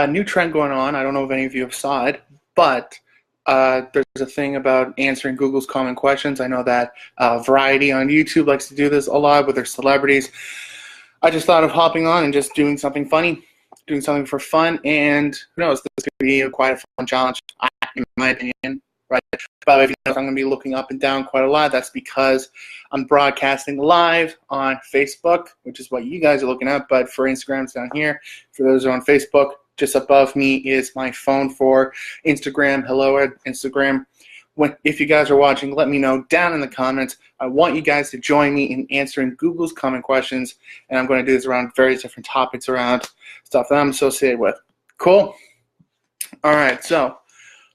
a new trend going on. I don't know if any of you have saw it, but there's a thing about answering Google's common questions. I know that Variety on YouTube likes to do this a lot with their celebrities. I just thought of hopping on and just doing something funny, doing something for fun, and who knows, this could be quite a fun challenge, in my opinion. Right. By the way, if you notice, I'm going to be looking up and down quite a lot. That's because I'm broadcasting live on Facebook, which is what you guys are looking at. But for Instagram, it's down here. For those who are on Facebook, just above me is my phone for Instagram. Hello at Instagram. If you guys are watching, let me know down in the comments. I want you guys to join me in answering Google's common questions. And I'm going to do this around various different topics around stuff that I'm associated with. Cool? All right, so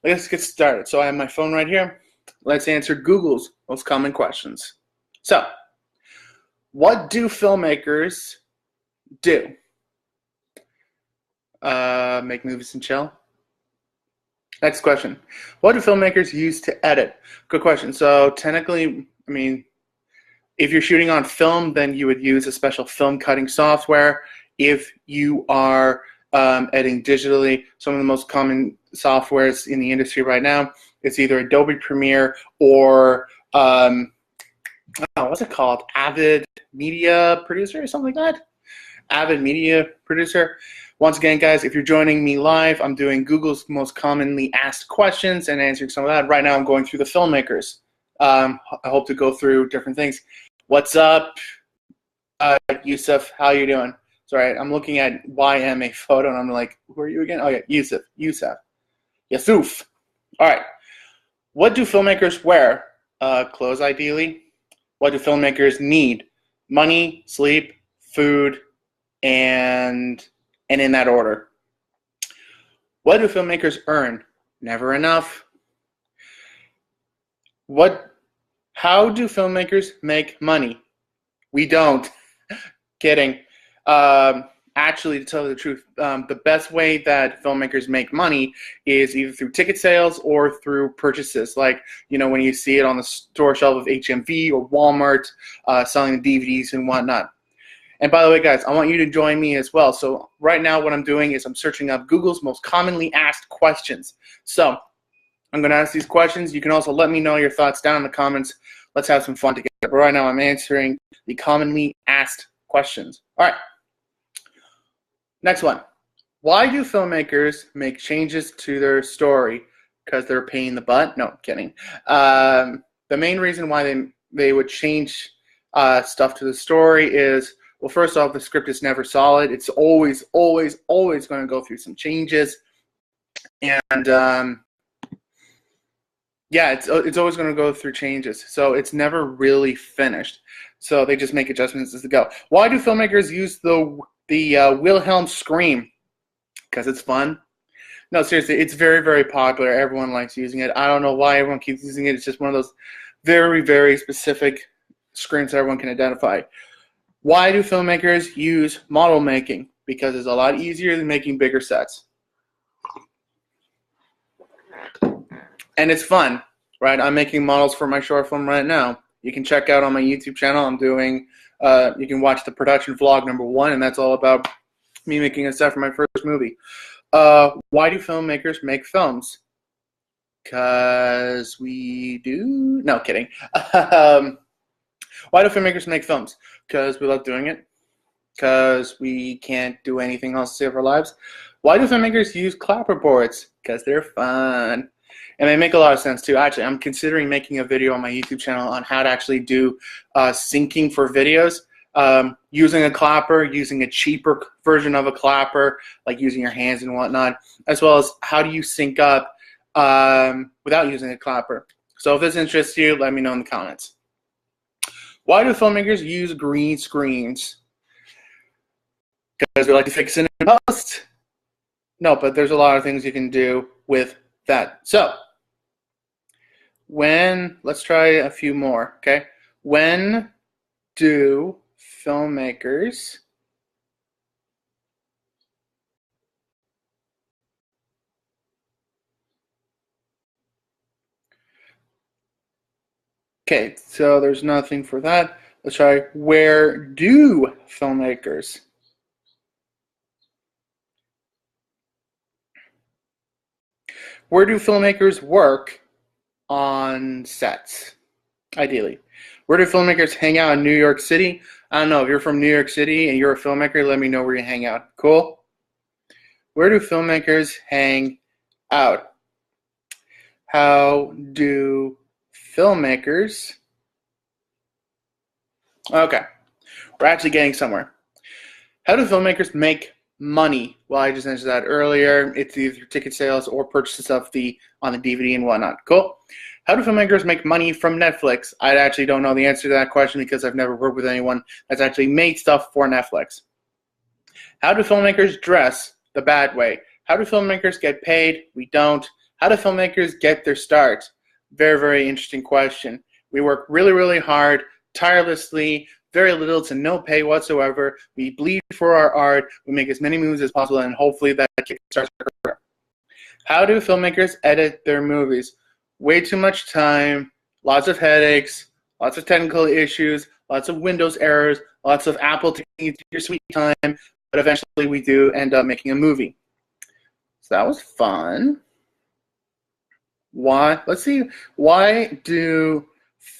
let's get started. So I have my phone right here. Let's answer Google's most common questions. So, what do filmmakers do? Make movies and chill. Next question. What do filmmakers use to edit? Good question. So technically, I mean, if you're shooting on film, then you would use a special film cutting software. If you are editing digitally, some of the most common softwares in the industry right now, it's either Adobe Premiere or what's it called? Avid Media Producer or something like that? Avid Media Producer. Once again, guys, if you're joining me live, I'm doing Google's most commonly asked questions and answering some of that. Right now, I'm going through the filmmakers. I hope to go through different things. What's up, Yusuf? How you doing? Sorry, I'm looking at YMA photo, and I'm like, who are you again? Oh, yeah, Yusuf. Yusuf. All right. What do filmmakers wear? Clothes, ideally. What do filmmakers need? Money, sleep, food, and in that order. What do filmmakers earn? Never enough. How do filmmakers make money? We don't. Kidding. Actually, to tell you the truth, the best way that filmmakers make money is either through ticket sales or through purchases. Like, you know, when you see it on the store shelf of HMV or Walmart, selling the DVDs and whatnot. And by the way, guys, I want you to join me as well. So right now what I'm doing is I'm searching up Google's most commonly asked questions. So I'm going to ask these questions. You can also let me know your thoughts down in the comments. Let's have some fun together. But right now I'm answering the commonly asked questions. All right. Next one. Why do filmmakers make changes to their story? Because they're a pain in the butt? No, I'm kidding. The main reason why they would change stuff to the story is, well, first off, the script is never solid. It's always going to go through some changes. And yeah, it's always going to go through changes. So it's never really finished. So they just make adjustments as they go. Why do filmmakers use the Wilhelm scream? Because it's fun. No, seriously, it's very, very popular. Everyone likes using it. I don't know why everyone keeps using it. It's just one of those very, very specific screams that everyone can identify. Why do filmmakers use model making? Because it's a lot easier than making bigger sets. And it's fun, right? I'm making models for my short film right now. You can check out on my YouTube channel. I'm doing, you can watch the production vlog #1, and that's all about me making a set for my first movie. Why do filmmakers make films? Because we do. No, kidding. Why do filmmakers make films? Because we love doing it. Because we can't do anything else to save our lives. Why do filmmakers use clapperboards? Because they're fun. And they make a lot of sense too. Actually, I'm considering making a video on my YouTube channel on how to actually do syncing for videos. Using a clapper, using a cheaper version of a clapper, like using your hands and whatnot, as well as how do you sync up without using a clapper. So if this interests you, let me know in the comments. Why do filmmakers use green screens? Because we like to fix it in post? No, but there's a lot of things you can do with that. So, let's try a few more, okay? When do filmmakers okay, so there's nothing for that. Let's try, where do filmmakers Where do filmmakers work on sets, ideally? Where do filmmakers hang out in New York City? I don't know. If you're from New York City and you're a filmmaker, let me know where you hang out. Cool? Where do filmmakers hang out? How do filmmakers... Okay. We're actually getting somewhere. How do filmmakers make money? Well, I just answered that earlier. It's either ticket sales or purchases of on the DVD and whatnot. Cool. How do filmmakers make money from Netflix? I actually don't know the answer to that question because I've never worked with anyone that's actually made stuff for Netflix. How do filmmakers dress the bad way? How do filmmakers get paid? We don't. How do filmmakers get their start? Very, very interesting question. We work really, really hard, tirelessly, very little to no pay whatsoever. We bleed for our art. We make as many movies as possible, and hopefully that kickstarts our career. How do filmmakers edit their movies? Way too much time, lots of headaches, lots of technical issues, lots of Windows errors, lots of Apple taking your sweet time, but eventually we do end up making a movie. So that was fun. Why? Let's see. Why do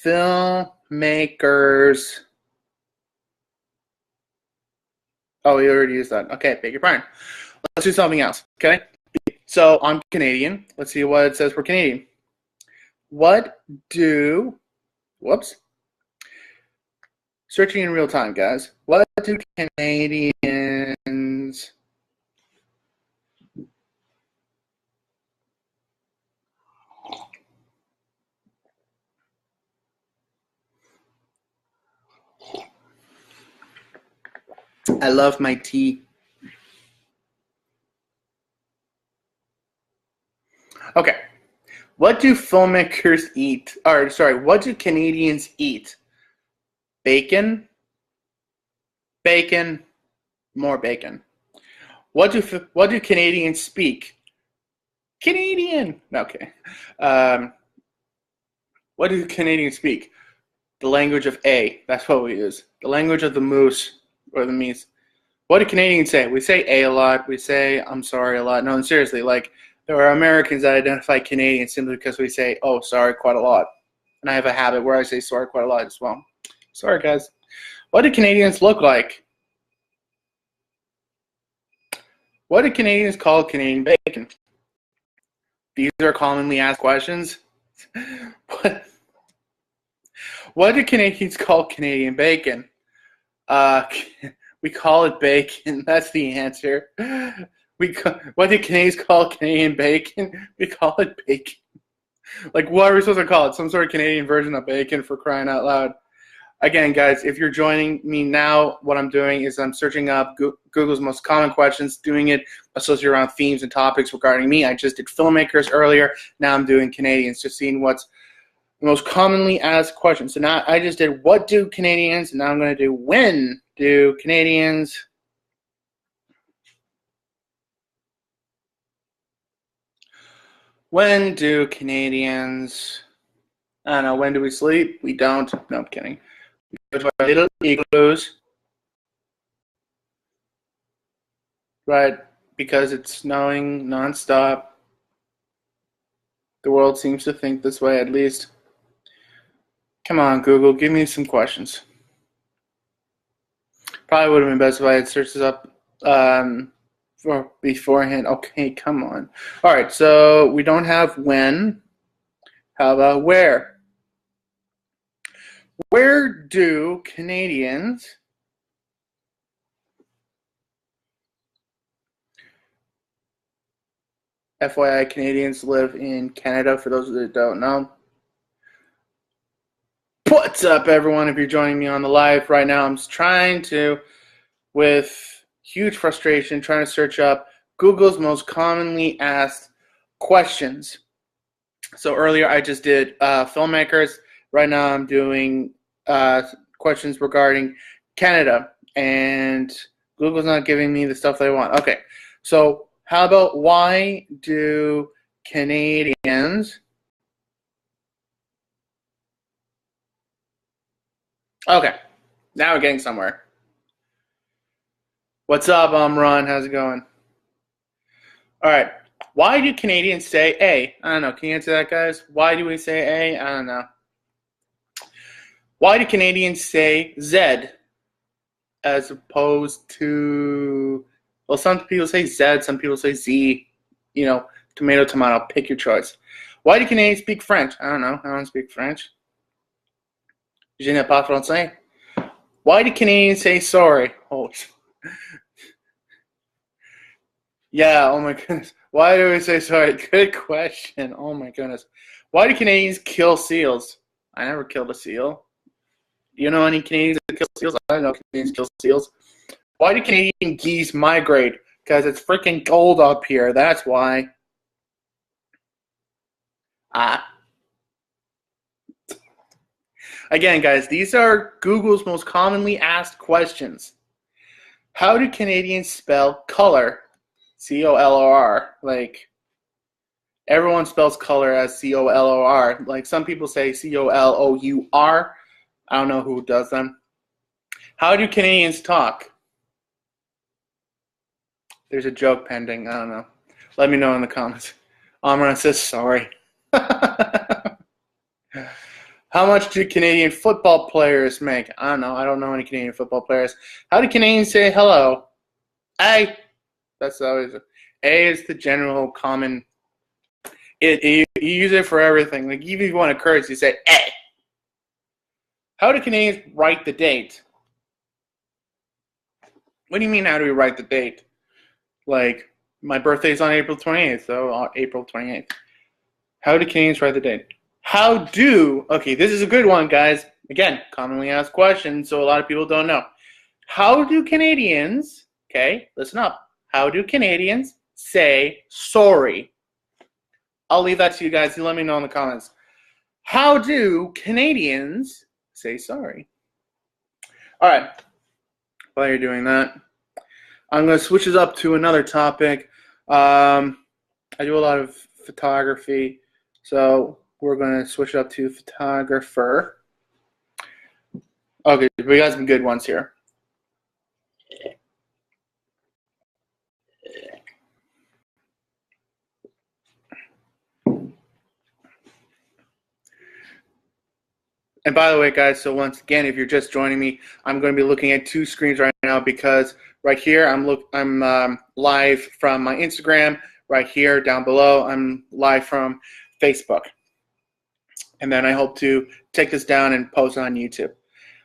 filmmakers... Oh, we already used that. Okay, beg your pardon. Let's do something else, okay? So I'm Canadian. Let's see what it says for Canadian. What do... Whoops. Searching in real time, guys. What do Canadians... I love my tea. Okay. What do filmmakers eat? Or, sorry, what do Canadians eat? Bacon? Bacon? More bacon. What do Canadians speak? Canadian! Okay. What do Canadians speak? The language of A. That's what we use. The language of the moose, or the meese. What do Canadians say? We say A lot. We say I'm sorry a lot. No, seriously, like, there are Americans that identify Canadians simply because we say, oh, sorry, quite a lot. And I have a habit where I say sorry quite a lot as well. Sorry, guys. What do Canadians look like? What do Canadians call Canadian bacon? These are commonly asked questions. What do Canadians call Canadian bacon? We call it bacon. That's the answer. What do Canadians call Canadian bacon? We call it bacon. Like, what are we supposed to call it? Some sort of Canadian version of bacon, for crying out loud. Again, guys, if you're joining me now, what I'm doing is I'm searching up Google's most common questions, doing it associated around themes and topics regarding me. I just did filmmakers earlier. Now I'm doing Canadians, just seeing what's the most commonly asked questions. So now I just did what do Canadians, and now I'm going to do when do Canadians... When do Canadians... I don't know, when do we sleep? We don't. No, I'm kidding. We go to our little igloos. Right, because it's snowing nonstop. The world seems to think this way, at least. Come on, Google, give me some questions. Probably would have been best if I had searched this up for beforehand. Okay, come on. All right, so we don't have when. How about where? Where do Canadians... FYI, Canadians live in Canada, for those that don't know. What's up, everyone? If you're joining me on the live right now, I'm trying to, with huge frustration, trying to search up Google's most commonly asked questions. So earlier I just did filmmakers. Right now I'm doing questions regarding Canada, and Google's not giving me the stuff that I want. Okay, so how about why do Canadians... Okay, now we're getting somewhere. What's up, I'm Ron? How's it going? All right, Why do Canadians say A? I don't know. Can you answer that, guys? Why do we say A? I don't know. Why do Canadians say Z as opposed to, well, some people say Z, some people say Z. You know, tomato, tomato. Pick your choice. Why do Canadians speak French? I don't know. I don't speak French. Je n'ai pas français. Why do Canadians say sorry? Oh, yeah, oh my goodness. Why do we say sorry? Good question. Oh my goodness. Why do Canadians kill seals? I never killed a seal. You know any Canadians that kill seals? I don't know Canadians kill seals. Why do Canadian geese migrate? Because it's freaking cold up here. That's why. Again, guys, these are Google's most commonly asked questions. How do Canadians spell color? C-O-L-O-R. Like, everyone spells color as C-O-L-O-R. Like, some people say C-O-L-O-U-R. I don't know who does them. How do Canadians talk? There's a joke pending. I don't know. Let me know in the comments. Amran says sorry. How much do Canadian football players make? I don't know. I don't know any Canadian football players. How do Canadians say hello? A. That's always A is the general common. You use it for everything. Like even if you want to curse, you say A. How do Canadians write the date? What do you mean? How do we write the date? Like my birthday's on April 28th, so April 28th. How do Canadians write the date? Okay, this is a good one, guys. Again, commonly asked question, so a lot of people don't know. How do Canadians, okay, listen up. How do Canadians say sorry? I'll leave that to you guys. You let me know in the comments. How do Canadians say sorry? All right. While you're doing that, I'm going to switch it up to another topic. I do a lot of photography, so we're going to switch up to photographer. Okay, we got some good ones here. And by the way, guys, so once again, if you're just joining me, I'm going to be looking at two screens right now because right here I'm live from my Instagram. Right here down below, I'm live from Facebook. And then I hope to take this down and post it on YouTube.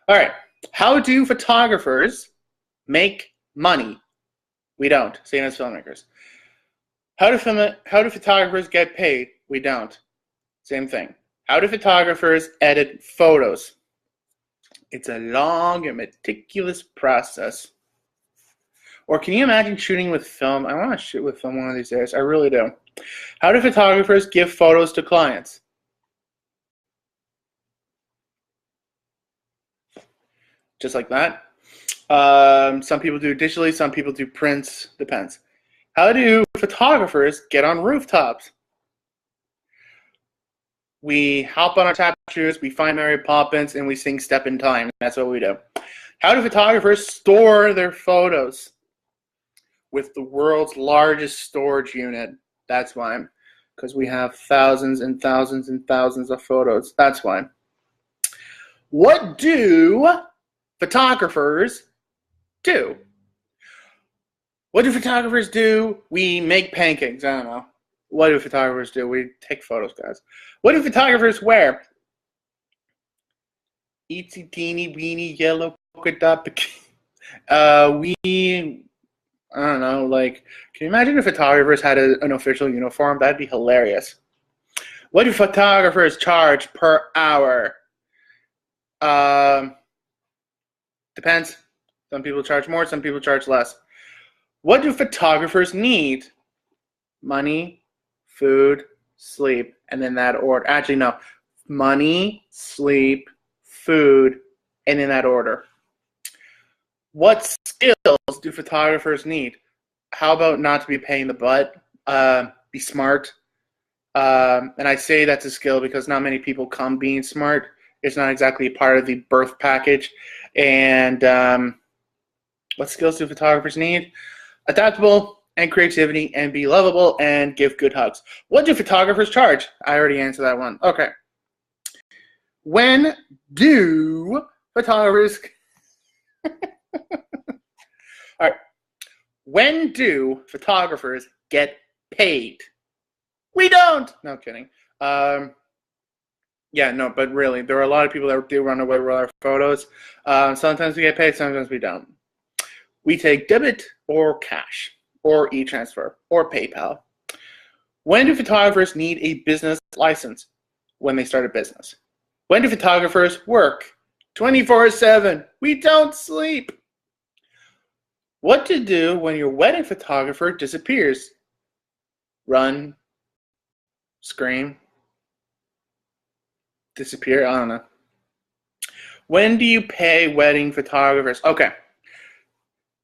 All right. How do photographers make money? We don't. Same as filmmakers. How do photographers get paid? We don't. Same thing. How do photographers edit photos? It's a long and meticulous process. Or can you imagine shooting with film? I want to shoot with film one of these days. I really do. How do photographers give photos to clients? Just like that. Some people do digitally, some people do prints. Depends. How do photographers get on rooftops? We hop on our tap shoes, we find Mary Poppins, and we sing Step in Time. That's what we do. How do photographers store their photos? With the world's largest storage unit. That's why. Because we have thousands and thousands and thousands of photos. That's why. What do photographers do? What do photographers do? We make pancakes. I don't know. What do photographers do? We take photos, guys. What do photographers wear? Itsy teeny weeny yellow polka dot bikini. I don't know. Like, can you imagine if photographers had an official uniform? That'd be hilarious. What do photographers charge per hour? Depends. Some people charge more, some people charge less. What do photographers need? Money, food, sleep, and in that order. Actually, no. Money, sleep, food, and in that order. What skills do photographers need? How about not to be a pain in the butt? Be smart. And I say that's a skill because not many people come being smart. It's not exactly part of the birth package. And what skills do photographers need? Adaptable, and creativity and be lovable and give good hugs. What do photographers charge? I already answered that one. Okay. When do photographers... All right. When do photographers get paid? We don't. No kidding. Yeah, no, but really, there are a lot of people that do run away with our photos. Sometimes we get paid, sometimes we don't. We take debit or cash or e-transfer or PayPal. When do photographers need a business license? When they start a business. When do photographers work? 24/7. We don't sleep. What to do when your wedding photographer disappears? Run, scream, disappear, I don't know. When do you pay wedding photographers? Okay.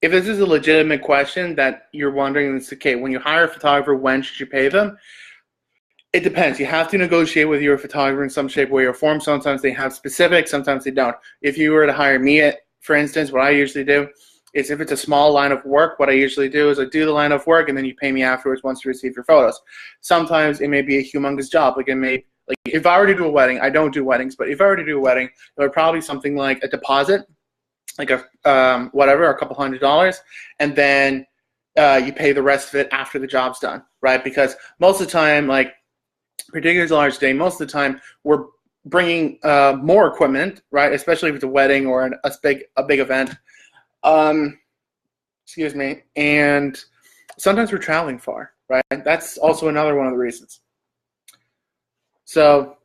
If this is a legitimate question that you're wondering, it's okay. When you hire a photographer, when should you pay them? It depends. You have to negotiate with your photographer in some shape, way, or form. Sometimes they have specifics, sometimes they don't. If you were to hire me, for instance, what I usually do is if it's a small line of work, what I usually do is I do the line of work and then you pay me afterwards once you receive your photos. Sometimes it may be a humongous job. Like if I were to do a wedding, I don't do weddings, but if I were to do a wedding, it would probably be something like a deposit, like a couple $100, and then you pay the rest of it after the job's done, right? Because most of the time, like particularly a large day, most of the time we're bringing more equipment, right? Especially if it's a wedding or a big event. Excuse me. And sometimes we're traveling far, right? That's also another one of the reasons. So,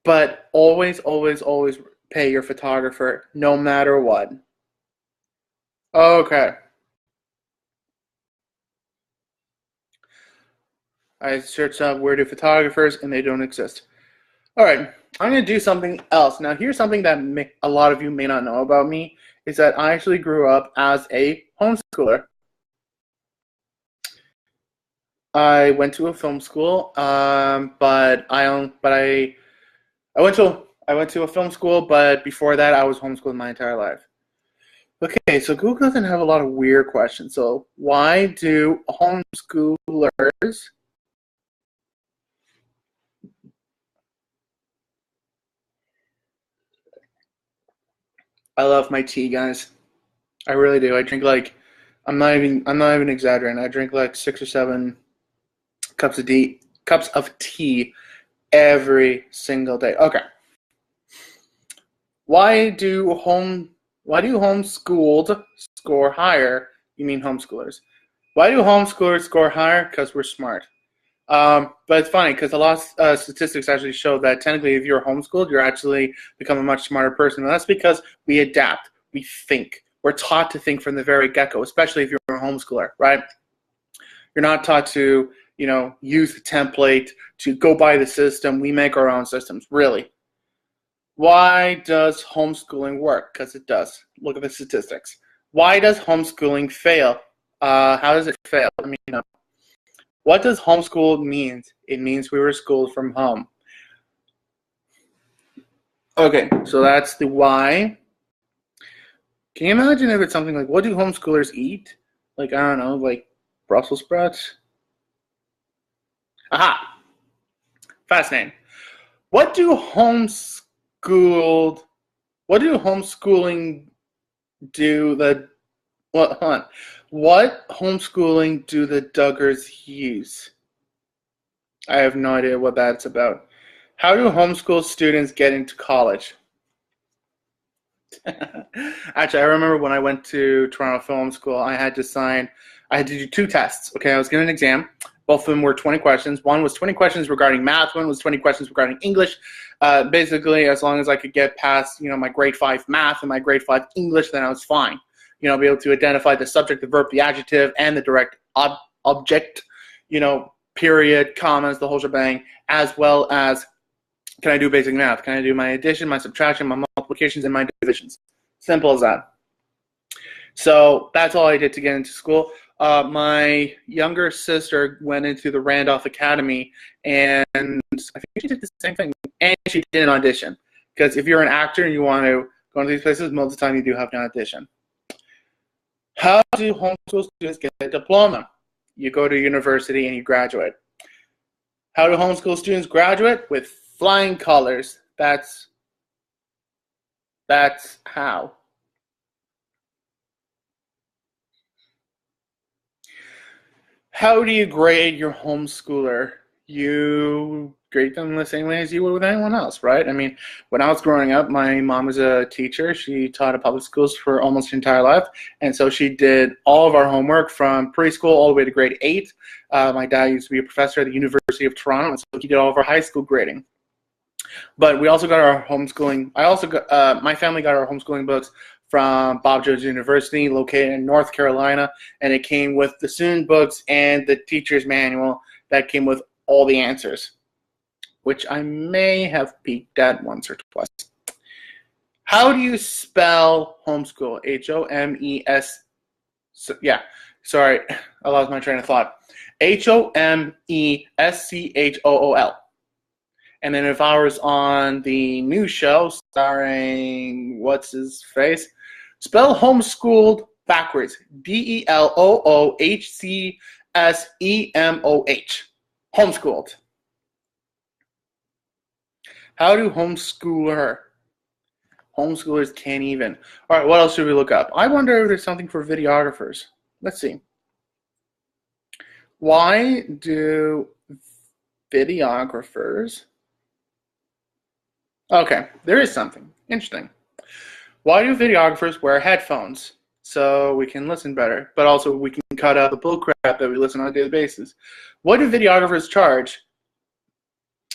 but always, always, always pay your photographer no matter what. Okay. I searched up where do photographers and they don't exist. All right, I'm going to do something else. Now, here's something that a lot of you may not know about me, is that I actually grew up as a homeschooler. I went to a film school, but I went to a film school, but before that, I was homeschooled my entire life. Okay, so Google doesn't have a lot of weird questions. So why do homeschoolers I love my tea, guys. I really do. I drink like I'm not even exaggerating. I drink like 6 or 7 cups of tea every single day. Okay. Why do homeschooled score higher? You mean homeschoolers? Why do homeschoolers score higher? Because we're smart. But it's funny because a lot of statistics actually show that technically if you're homeschooled, you're actually become a much smarter person. And that's because we adapt, we think. We're taught to think from the very get-go, especially if you're a homeschooler, right? You're not taught to, use the template, to go by the system. We make our own systems, really. Why does homeschooling work? Because it does. Look at the statistics. Why does homeschooling fail? How does it fail? What does homeschool mean? It means we were schooled from home. Okay, so that's the why. Can you imagine if it's something like, what do homeschoolers eat? Like, I don't know, like Brussels sprouts? Aha! Fascinating. What do homeschooling do What homeschooling do the Duggars use? I have no idea what that's about. How do homeschool students get into college? Actually, I remember when I went to Toronto Film School, I had to do 2 tests. Okay, I was given an exam. Both of them were 20 questions. One was 20 questions regarding math. One was 20 questions regarding English. Basically, as long as I could get past, my grade 5 math and my grade 5 English, then I was fine. Be able to identify the subject, the verb, the adjective, and the direct object, period, commas, the whole shebang, as well as can I do basic math? Can I do my addition, my subtraction, my multiplications, and my divisions? Simple as that. So that's all I did to get into school. My younger sister went into the Randolph Academy, and I think she did the same thing, and she did an audition. Because if you're an actor and you want to go into these places, most of the time you do have to audition. How do homeschool students get a diploma? You go to university and you graduate. How do homeschool students graduate? With flying colors. That's how. How do you grade your homeschooler? You grade them the same way as you would with anyone else, right? I mean, when I was growing up, my mom was a teacher. She taught at public schools for almost her entire life. And so she did all of our homework from preschool all the way to grade 8. My dad used to be a professor at the University of Toronto, and so he did all of our high school grading. But we also got our homeschooling. My family got our homeschooling books from Bob Jones University, located in North Carolina, and it came with the student books and the teacher's manual that came with all the answers, which I may have peeked at once or twice. How do you spell homeschool? H-O-M-E-S. Yeah, sorry, I lost my train of thought. H-O-M-E-S-C-H-O-O-L. And then if I was on the new show starring what's his face, spell homeschooled backwards. D-E-L-O-O-H-C-S-E-M-O-H. Homeschooled. How do homeschooler? Homeschoolers can't even. All right, what else should we look up? I wonder if there's something for videographers. Let's see. Why do videographers... Okay, there is something interesting. Why do videographers wear headphones? So we can listen better, but also we can cut out the bull crap that we listen on a daily basis. What do videographers charge?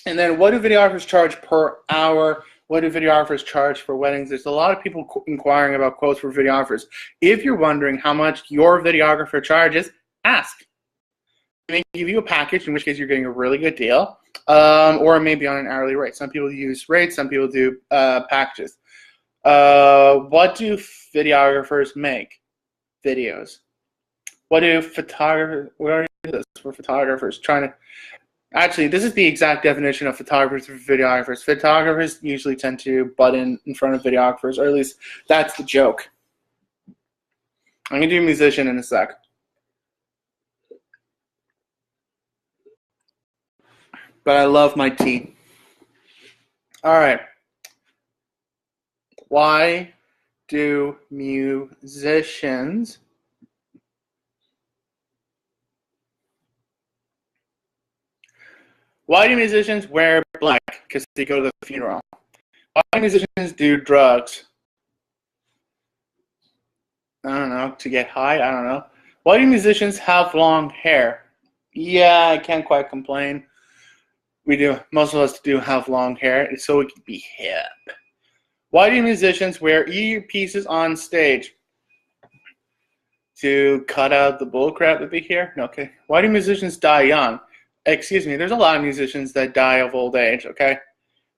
And then what do videographers charge per hour? What do videographers charge for weddings? There's a lot of people inquiring about quotes for videographers. If you're wondering how much your videographer charges, ask. They may give you a package, in which case you're getting a really good deal, or maybe on an hourly rate. Some people use rates, some people do packages. What do videographers make? Videos. What do photographers? We already did this for photographers. Actually, this is the exact definition of photographers and videographers. Photographers usually tend to butt in front of videographers, or at least that's the joke. I'm gonna do musician in a sec. But I love my tea. All right. Why do musicians wear black? Because they go to the funeral. Why do musicians do drugs? I don't know. To get high? I don't know. Why do musicians have long hair? Yeah, I can't quite complain. We do. Most of us do have long hair, so we can be hip. Why do musicians wear earpieces on stage? To cut out the bullcrap that they hear? No, okay. Why do musicians die young? Excuse me, there's a lot of musicians that die of old age, okay?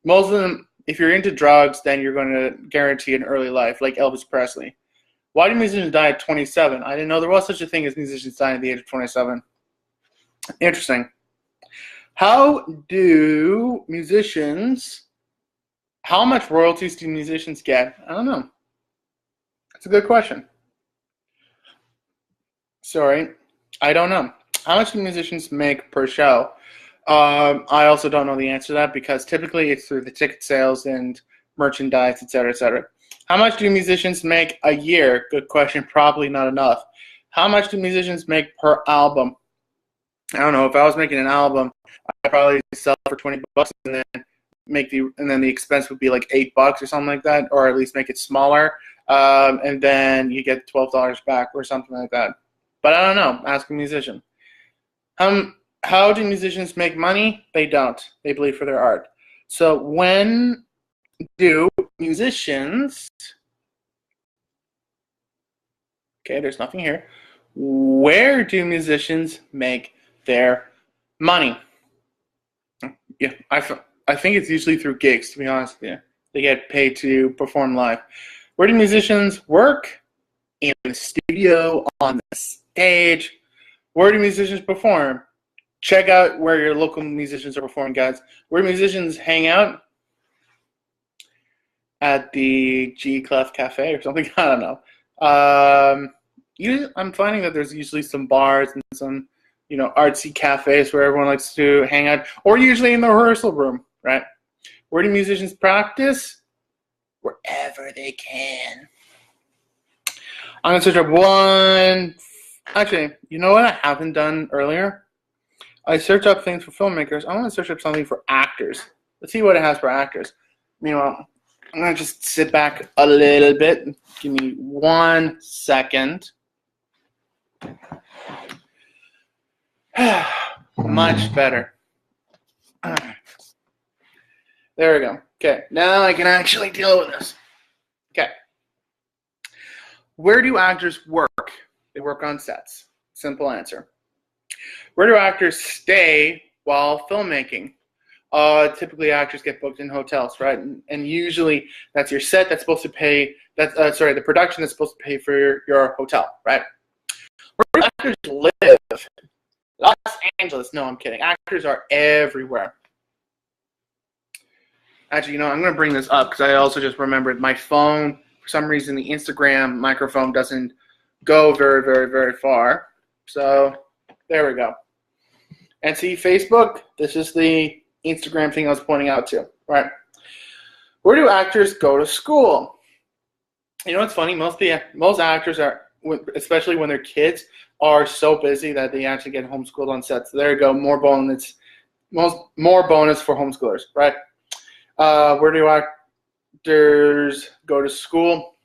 Most of them, if you're into drugs, then you're going to guarantee an early life, like Elvis Presley. Why do musicians die at 27? I didn't know there was such a thing as musicians dying at the age of 27. Interesting. How much royalties do musicians get? I don't know. That's a good question. Sorry, I don't know. How much do musicians make per show? I also don't know the answer to that because typically it's through the ticket sales and merchandise, etc., etc. How much do musicians make a year? Good question. Probably not enough. How much do musicians make per album? I don't know. If I was making an album, I'd probably sell it for $20 and then the expense would be like $8 or something like that, or at least make it smaller, and then you get $12 back or something like that. But I don't know. Ask a musician. How do musicians make money? They don't. They bleed for their art. So when do musicians... Okay, there's nothing here. Where do musicians make their money? Yeah, I think it's usually through gigs, to be honest with you. They get paid to perform live. Where do musicians work? In the studio, on the stage. Where do musicians perform? Check out where your local musicians are performing, guys. Where do musicians hang out? At the G Clef Cafe or something? I don't know. I'm finding that there's usually some bars and some, artsy cafes where everyone likes to hang out, or usually in the rehearsal room, right? Where do musicians practice? Wherever they can. I'm going to search up one. Actually, you know what I haven't done earlier? I search up things for filmmakers. I want to search up something for actors. Let's see what it has for actors. Meanwhile, I'm going to just sit back a little bit. Give me 1 second. Much better. There we go. Okay, now I can actually deal with this. Okay. Where do actors work? They work on sets. Simple answer. Where do actors stay while filmmaking? Typically, actors get booked in hotels, right? And usually, that's your set that's supposed to pay. The production that's supposed to pay for your hotel, right? Where do actors live? Los Angeles. No, I'm kidding. Actors are everywhere. Actually, I'm going to bring this up because I also just remembered my phone. For some reason, the Instagram microphone doesn't go very, very, very far. So there we go. And see, Facebook, this is the Instagram thing I was pointing out to, right? Where do actors go to school? It's funny. Most actors are, especially when they're kids, are so busy that they actually get homeschooled on set. So there you go. More bonus for homeschoolers, right? Where do actors go to school?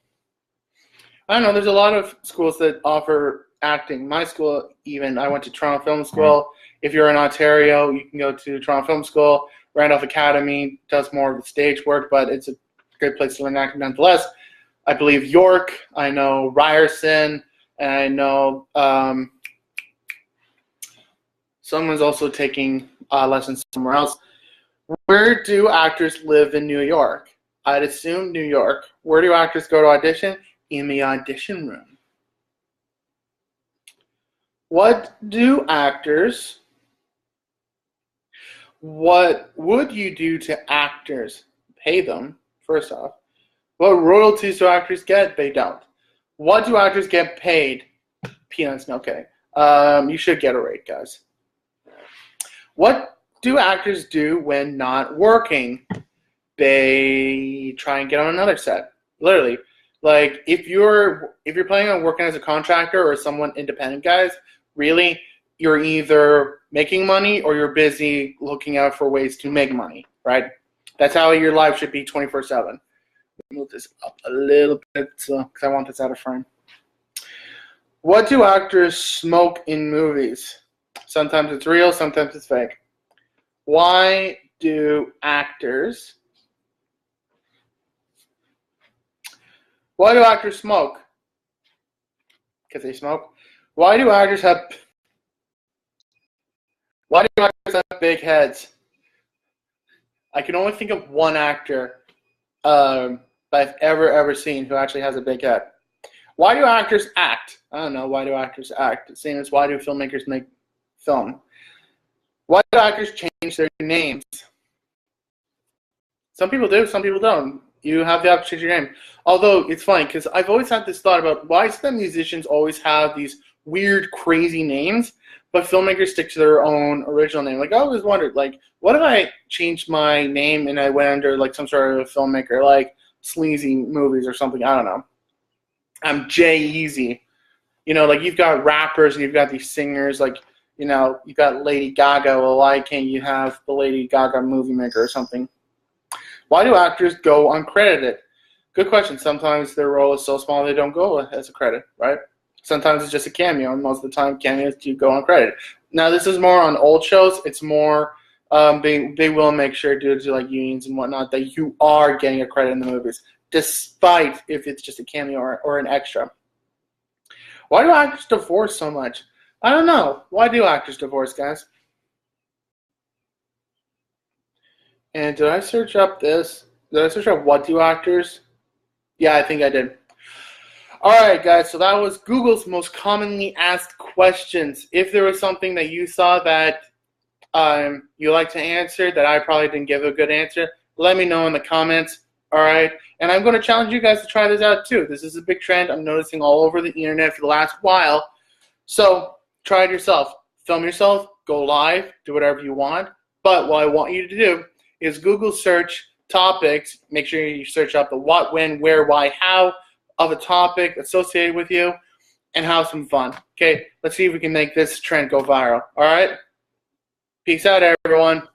I don't know. There's a lot of schools that offer acting. My school, even, I went to Toronto Film School. If you're in Ontario, you can go to Toronto Film School. Randolph Academy does more of the stage work, but it's a great place to learn acting nonetheless. I believe York. I know Ryerson. And I know someone's also taking lessons somewhere else. Where do actors live in New York? I'd assume New York. Where do actors go to audition? In the audition room. What would you do to actors? Pay them, first off. What royalties do actors get? They don't. What do actors get paid? Peanuts, no kidding. You should get a rate, guys. What do actors do when not working? They try and get on another set. Literally. Like, if you're planning on working as a contractor or someone independent, guys, really, you're either making money or you're busy looking out for ways to make money, right? That's how your life should be 24/7. Move this up a little bit because I want this out of frame. What do actors smoke in movies? Sometimes it's real, sometimes it's fake. Why do actors smoke? Because they smoke. Why do actors have big heads? I can only think of one actor that I've ever seen who actually has a big head. Why do actors act? I don't know. Why do actors act? The same as why do filmmakers make film? Why do actors change their names? Some people do, some people don't. You have the option to change your name. Although, it's funny, because I've always had this thought about why do musicians always have these weird, crazy names, but filmmakers stick to their own original name. Like, I always wondered, like, what if I changed my name and I went under, like, some sort of filmmaker, like Sleazy Movies or something? I don't know. I'm Jay-Easy. Like, you've got rappers and you've got these singers, like, you've got Lady Gaga. Well, why can't you have the Lady Gaga movie maker or something? Why do actors go uncredited? Good question. Sometimes their role is so small they don't go as a credit, right? Sometimes it's just a cameo, and most of the time cameos do go uncredited. Now, this is more on old shows. It's more they will make sure, due to like unions and whatnot, that you are getting a credit in the movies, despite if it's just a cameo or an extra. Why do actors divorce so much? I don't know. Why do actors divorce, guys? And did I search up this? Did I search up what do actors? Yeah, I think I did. All right, guys. So that was Google's most commonly asked questions. If there was something that you saw that you like to answer that I probably didn't give a good answer, let me know in the comments. All right, and I'm going to challenge you guys to try this out too. This is a big trend I'm noticing all over the internet for the last while. So try it yourself. Film yourself, go live, do whatever you want. But what I want you to do is Google search topics. Make sure you search up the what, when, where, why, how of a topic associated with you, and have some fun. Okay, let's see if we can make this trend go viral. All right? Peace out, everyone.